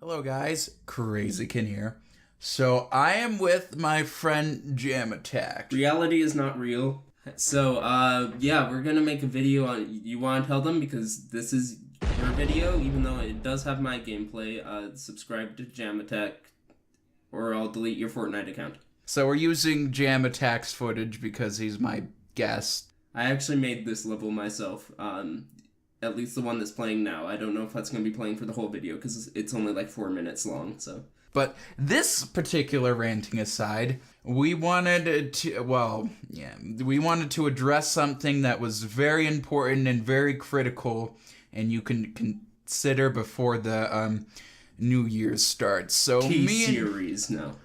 Hello guys, Crazykin here. So I am with my friend Jam Attack. Reality is not real. So, yeah, we're gonna make a video on... You wanna tell them? Because this is your video, even though it does have my gameplay. Subscribe to Jam Attack, or I'll delete your Fortnite account. So we're using Jam Attack's footage because he's my guest. I actually made this level myself. At least the one that's playing now. I don't know if that's gonna be playing for the whole video, because it's only like 4 minutes long, so... But this particular ranting aside, we wanted to address something that was very important and very critical, and you can consider before the New Year's starts. So T-series, no.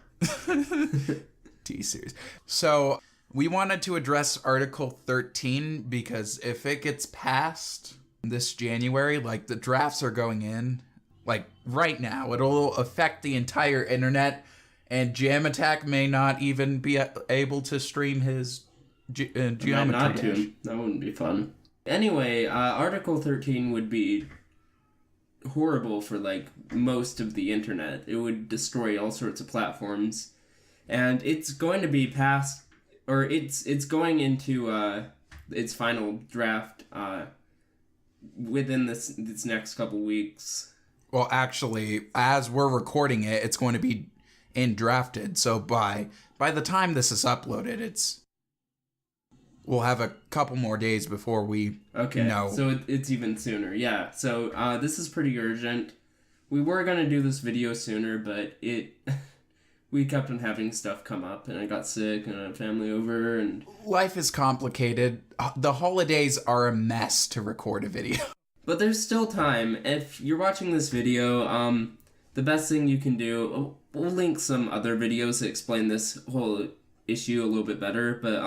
T-series. So we wanted to address Article 13 because if it gets passed this January, like the drafts are going in, like right now, it'll affect the entire internet, and Jam Attack may not even be able to stream his geometry Not dash. to. That wouldn't be fun. Anyway, Article 13 would be horrible for like most of the internet. It would destroy all sorts of platforms, and it's going to be passed, or it's going into its final draft within this next couple weeks. Well, actually, as we're recording it, it's going to be in drafted. So by the time this is uploaded, we'll have a couple more days before we know. So it's even sooner. Yeah. So this is pretty urgent. We were gonna do this video sooner, but we kept on having stuff come up, and I got sick, and I had family over, and life is complicated. The holidays are a mess to record a video. But there's still time. If you're watching this video, the best thing you can do... We'll link some other videos that explain this whole issue a little bit better, but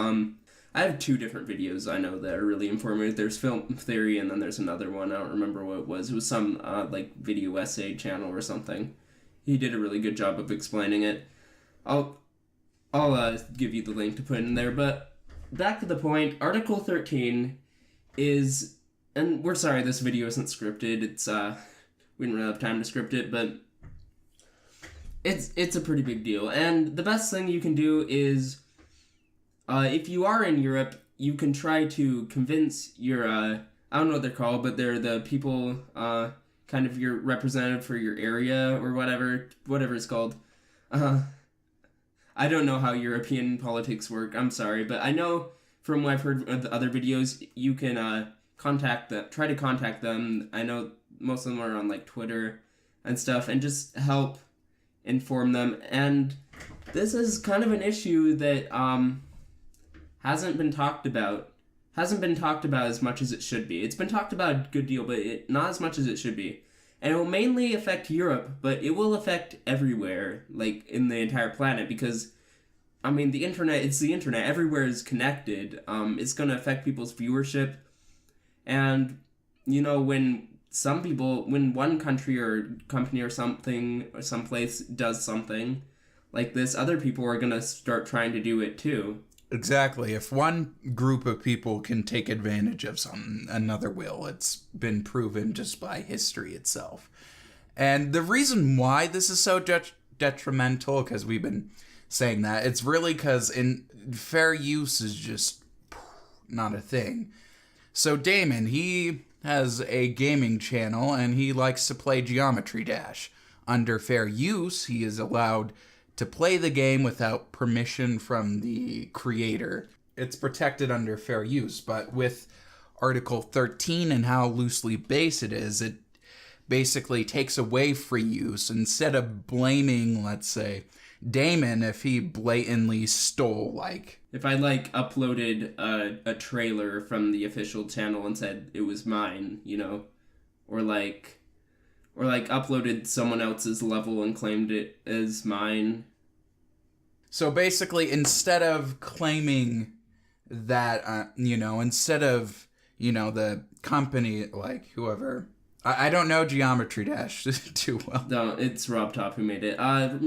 I have 2 different videos I know that are really informative. There's Film Theory, and then there's another one. I don't remember what it was. It was some, like, video essay channel or something. He did a really good job of explaining it. I'll give you the link to put in there, but back to the point. Article 13 is... And we're sorry this video isn't scripted. It's we didn't really have time to script it, but it's a pretty big deal. And the best thing you can do is, if you are in Europe, you can try to convince your I don't know what they're called, but they're the people kind of your representative for your area or whatever it's called. I don't know how European politics work. I'm sorry, but I know from what I've heard of the other videos, you can try to contact them. I know most of them are on like Twitter and stuff, and just help inform them. And this is kind of an issue that hasn't been talked about as much as it should be. It's been talked about a good deal, but not as much as it should be. And it will mainly affect Europe, but it will affect everywhere, like in the entire planet, because I mean it's the internet, everywhere is connected. It's going to affect people's viewership. And, you know, when one country or company or something, or someplace does something like this, other people are going to start trying to do it too. Exactly. If one group of people can take advantage of something, another will. It's been proven just by history itself. And the reason why this is so detrimental, because we've been saying that, it's really because fair use is just not a thing. So Damon, he has a gaming channel, and he likes to play Geometry Dash. Under fair use, he is allowed to play the game without permission from the creator. It's protected under fair use, but with Article 13 and how loosely based it is, it basically takes away free use. Instead of blaming, let's say, Damon if he blatantly stole, like... If I, like, uploaded a trailer from the official channel and said it was mine, you know? Or uploaded someone else's level and claimed it as mine. So basically, instead of claiming that, instead of, the company, like, whoever... I don't know Geometry Dash too well. No, it's Rob Top who made it.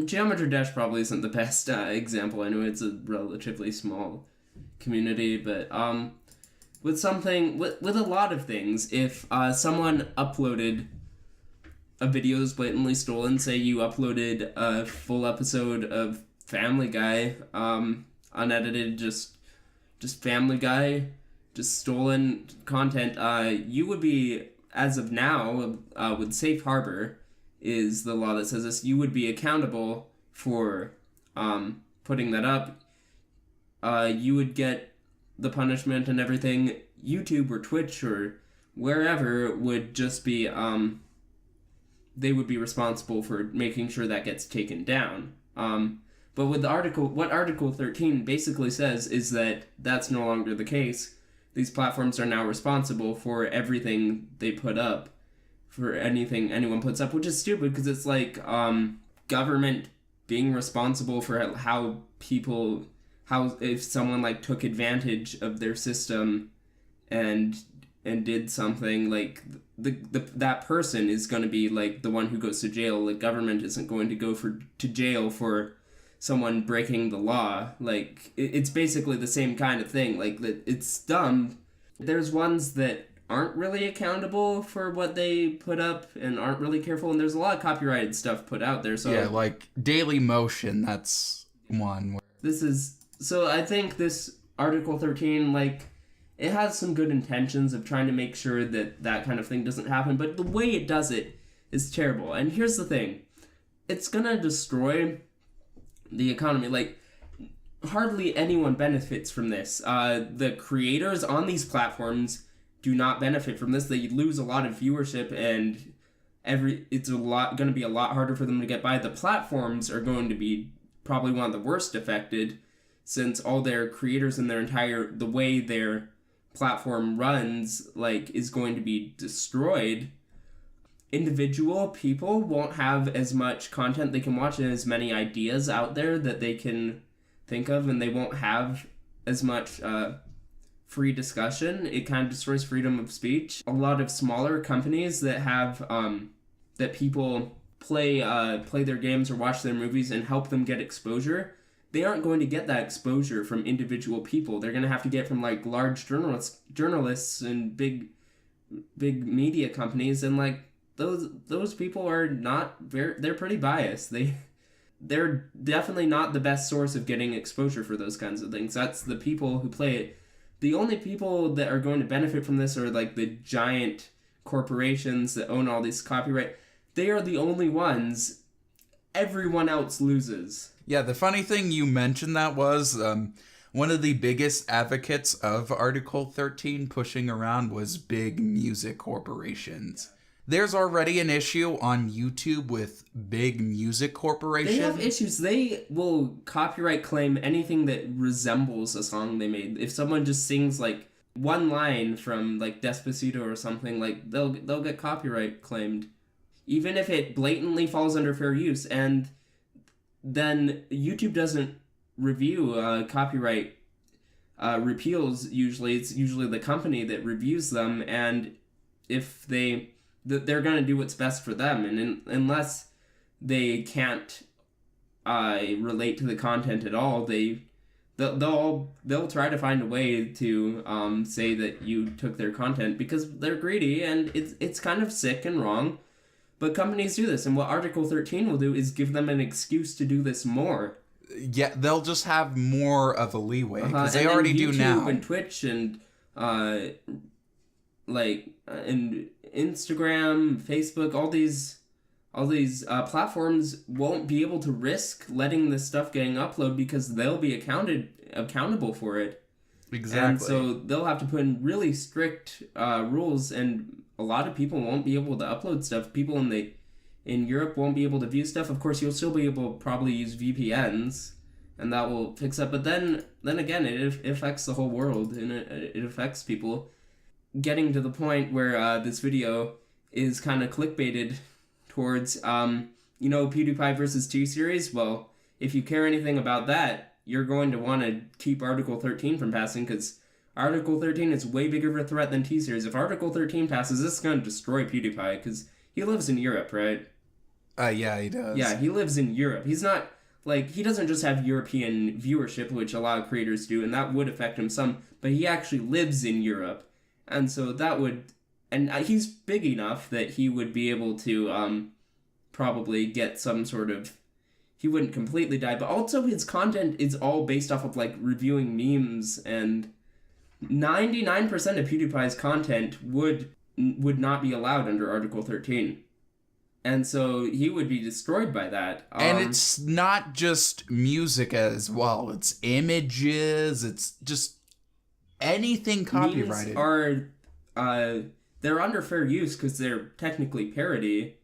Geometry Dash probably isn't the best example. I know it's a relatively small community, but with a lot of things, if someone uploaded a video is blatantly stolen, say you uploaded a full episode of Family Guy, unedited, just Family Guy, just stolen content, you would be, as of now, with Safe Harbor is the law that says this, you would be accountable for putting that up. You would get the punishment and everything. YouTube or Twitch or wherever would just be, they would be responsible for making sure that gets taken down. But with what Article 13 basically says is that that's no longer the case. These platforms are now responsible for everything they put up, for anything anyone puts up, which is stupid because it's like government being responsible for how if someone like took advantage of their system and did something, like that person is going to be like the one who goes to jail. Like, government isn't going to go to jail for someone breaking the law. Like, it's basically the same kind of thing. Like, that it's dumb. There's ones that aren't really accountable for what they put up and aren't really careful, and there's a lot of copyrighted stuff put out there. So yeah, like Daily Motion, that's one. So I think this Article 13, like, it has some good intentions of trying to make sure that that kind of thing doesn't happen, but the way it does it is terrible. And here's the thing. It's gonna destroy the economy. Like, hardly anyone benefits from this. The creators on these platforms do not benefit from this. They lose a lot of viewership, and it's going to be a lot harder for them to get by. The platforms are going to be probably one of the worst affected, since all their creators and the way their platform runs, like, is going to be destroyed. Individual people won't have as much content they can watch and as many ideas out there that they can think of, and they won't have as much free discussion. It kind of destroys freedom of speech. A lot of smaller companies that have that people play their games or watch their movies and help them get exposure, they aren't going to get that exposure from individual people. They're going to have to get from, like, large journalists and big media companies, and, like, those people are they're pretty biased. They're definitely not the best source of getting exposure for those kinds of things. That's the people who play it. The only people that are going to benefit from this are, like, the giant corporations that own all these copyright. They are the only ones. Everyone else loses. Yeah, the funny thing you mentioned that was one of the biggest advocates of Article 13 pushing around was big music corporations. There's already an issue on YouTube with big music corporations. They have issues. They will copyright claim anything that resembles a song they made. If someone just sings, like, one line from, like, Despacito or something, like, they'll get copyright claimed, even if it blatantly falls under fair use. And then YouTube doesn't review copyright repeals. Usually, it's usually the company that reviews them, and if they're going to do what's best for them, and unless they can't relate to the content at all, they'll try to find a way to say that you took their content, because they're greedy, and it's kind of sick and wrong. But companies do this, and what Article 13 will do is give them an excuse to do this more. Yeah, they'll just have more of a leeway, because they already do now. YouTube and Twitch and and Instagram, Facebook, all these platforms won't be able to risk letting this stuff getting uploaded, because they'll be accountable for it. Exactly. And so they'll have to put in really strict rules, and a lot of people won't be able to upload stuff. People in Europe won't be able to view stuff. Of course, you'll still be able to probably use VPNs, and that will fix up. But then again, it affects the whole world, and it affects people. Getting to the point where this video is kind of clickbaited towards, PewDiePie versus T-Series. Well, if you care anything about that, you're going to want to keep Article 13 from passing, because Article 13 is way bigger of a threat than T-Series. If Article 13 passes, this is going to destroy PewDiePie, because he lives in Europe, right? Yeah, he does. Yeah, he lives in Europe. He's not, like, he doesn't just have European viewership, which a lot of creators do, and that would affect him some, but he actually lives in Europe. And so that would and he's big enough that he would be able to probably get some sort of, he wouldn't completely die, but also his content is all based off of like reviewing memes, and 99% of PewDiePie's content would not be allowed under Article 13. And so he would be destroyed by that. And it's not just music as well. It's images. It's just anything copyrighted. Memes are, they're under fair use because they're technically parody.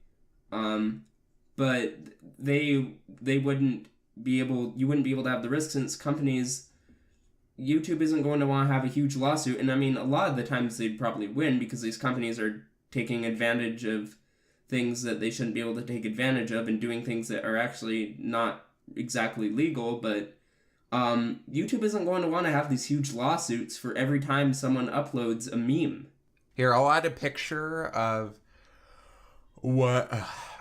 But they wouldn't be able, you wouldn't be able to have the risk since companies, YouTube isn't going to want to have a huge lawsuit. And I mean, a lot of the times they'd probably win because these companies are taking advantage of things that they shouldn't be able to take advantage of and doing things that are actually not exactly legal. But YouTube isn't going to want to have these huge lawsuits for every time someone uploads a meme. Here, I'll add a picture of what,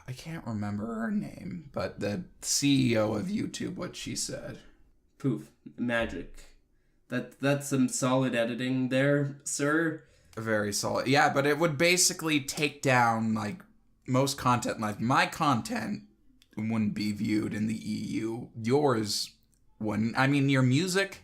I can't remember her name, but the CEO of YouTube, what she said. Poof. Magic. That's some solid editing there, sir. Very solid. Yeah, but it would basically take down, like, most content. Like, my content wouldn't be viewed in the EU. Yours wouldn't. I mean, your music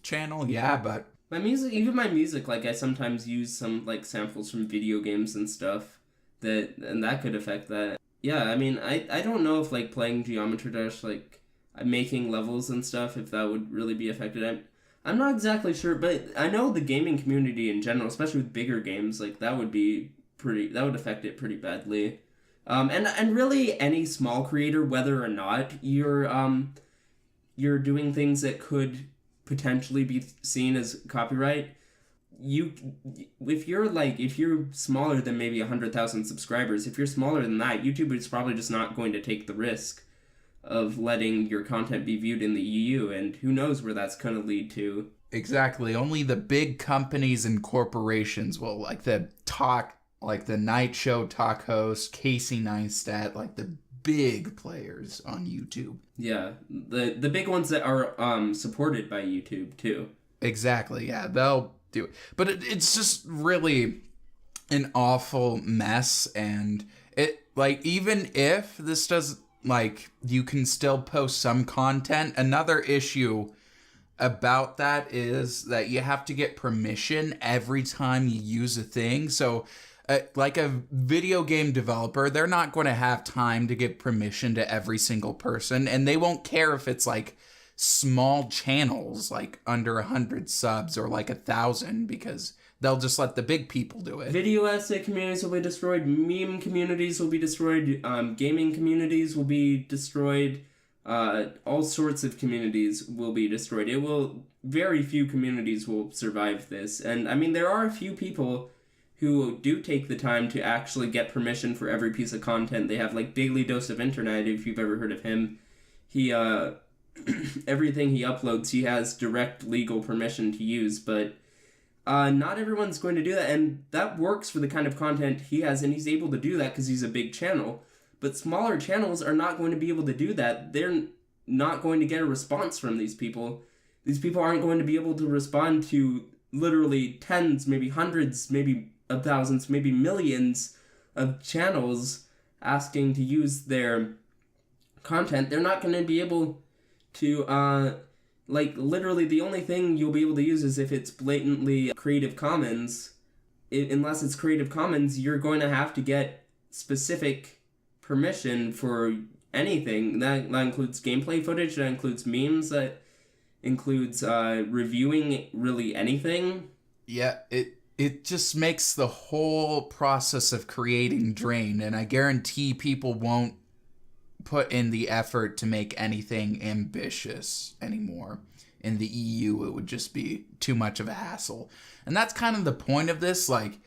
channel, yeah, but... My music, like, I sometimes use some, like, samples from video games and stuff, and that could affect that. Yeah, I mean, I don't know if, like, playing Geometry Dash, like, making levels and stuff, if that would really be affected. I'm not exactly sure, but I know the gaming community in general, especially with bigger games, like, that would affect it pretty badly. And really any small creator, whether or not you're doing things that could potentially be seen as copyright, if you're smaller than maybe 100,000 subscribers, if you're smaller than that, YouTube is probably just not going to take the risk of letting your content be viewed in the EU, and who knows where that's going to lead to. Exactly. Only the big companies and corporations will, like the Night Show talk host, Casey Neistat, like the big players on YouTube. Yeah, the big ones that are supported by YouTube too. Exactly, yeah, they'll do it. But it's just really an awful mess, and it, like, even if this does, like, you can still post some content, another issue about that is that you have to get permission every time you use a thing. So like a video game developer, they're not going to have time to give permission to every single person, and they won't care if it's like small channels, like under 100 subs or like 1,000, because they'll just let the big people do it. Video essay communities will be destroyed, meme communities will be destroyed, gaming communities will be destroyed, all sorts of communities will be destroyed. Very few communities will survive this. And I mean, there are a few people who do take the time to actually get permission for every piece of content. They have, like, Daily Dose of Internet, if you've ever heard of him. He, everything he uploads, he has direct legal permission to use, but not everyone's going to do that, and that works for the kind of content he has, and he's able to do that because he's a big channel. But smaller channels are not going to be able to do that. They're not going to get a response from these people. These people aren't going to be able to respond to literally tens, maybe hundreds, maybe of thousands, maybe millions of channels asking to use their content. They're not going to be able to, like, literally the only thing you'll be able to use is if it's blatantly Creative Commons. Unless it's Creative Commons, you're going to have to get specific permission for anything. That includes gameplay footage, that includes memes, that includes reviewing really anything. Yeah, it just makes the whole process of creating drain, and I guarantee people won't put in the effort to make anything ambitious anymore. In the EU, it would just be too much of a hassle. And that's kind of the point of this. Like,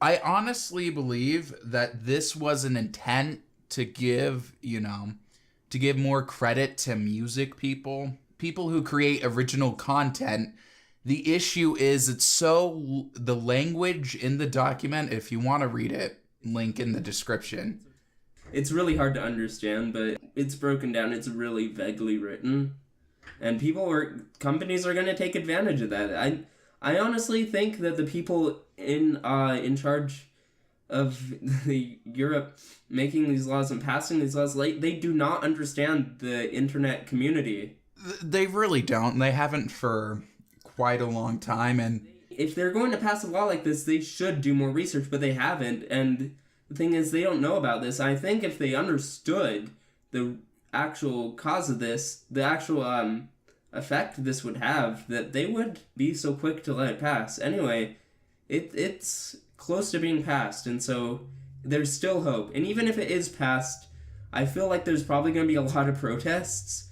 I honestly believe that this was an intent to give, to give more credit to music people who create original content. The issue is the language in the document, if you want to read it, link in the description. It's really hard to understand, but it's broken down. It's really vaguely written. And companies are going to take advantage of that. I honestly think that the people in charge of Europe making these laws and passing these laws, they do not understand the internet community. They really don't. They haven't for quite a long time, and if they're going to pass a law like this, they should do more research, but they haven't, and the thing is, they don't know about this. I think if they understood the actual cause of this, the actual effect this would have, that they would be so quick to let it pass. Anyway, it's close to being passed, and so there's still hope. And even if it is passed, I feel like there's probably going to be a lot of protests.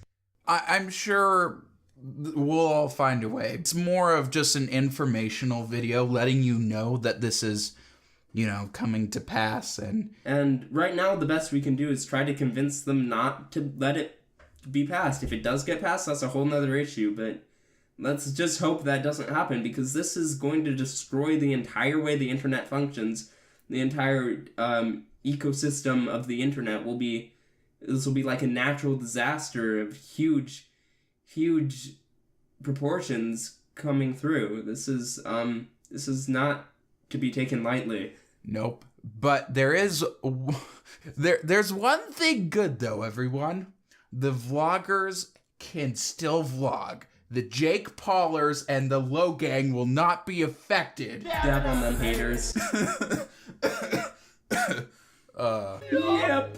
I'm sure we'll all find a way. It's more of just an informational video letting you know that this is, coming to pass. And right now, the best we can do is try to convince them not to let it be passed. If it does get passed, that's a whole nother issue, but let's just hope that doesn't happen, because this is going to destroy the entire way the internet functions. The entire ecosystem of the internet will be like a natural disaster of huge proportions coming through. This is not to be taken lightly. Nope. But there's one thing good though, everyone. The vloggers can still vlog. The Jake Paulers and the Low Gang will not be affected. Dab on them haters. Yep.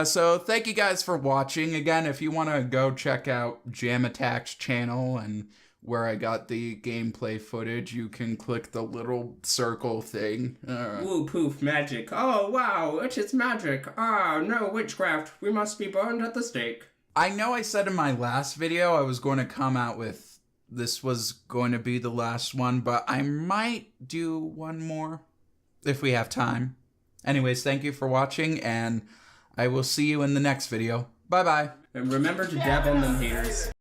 So thank you guys for watching. Again, if you want to go check out Jam Attack's channel and where I got the gameplay footage, you can click the little circle thing. Woo poof magic. Oh wow, it is magic. Ah, no witchcraft. We must be burned at the stake. I know I said in my last video I was going to come out with this was going to be the last one, but I might do one more if we have time. Anyways, thank you for watching, and I will see you in the next video. Bye-bye. And remember to dab on them haters.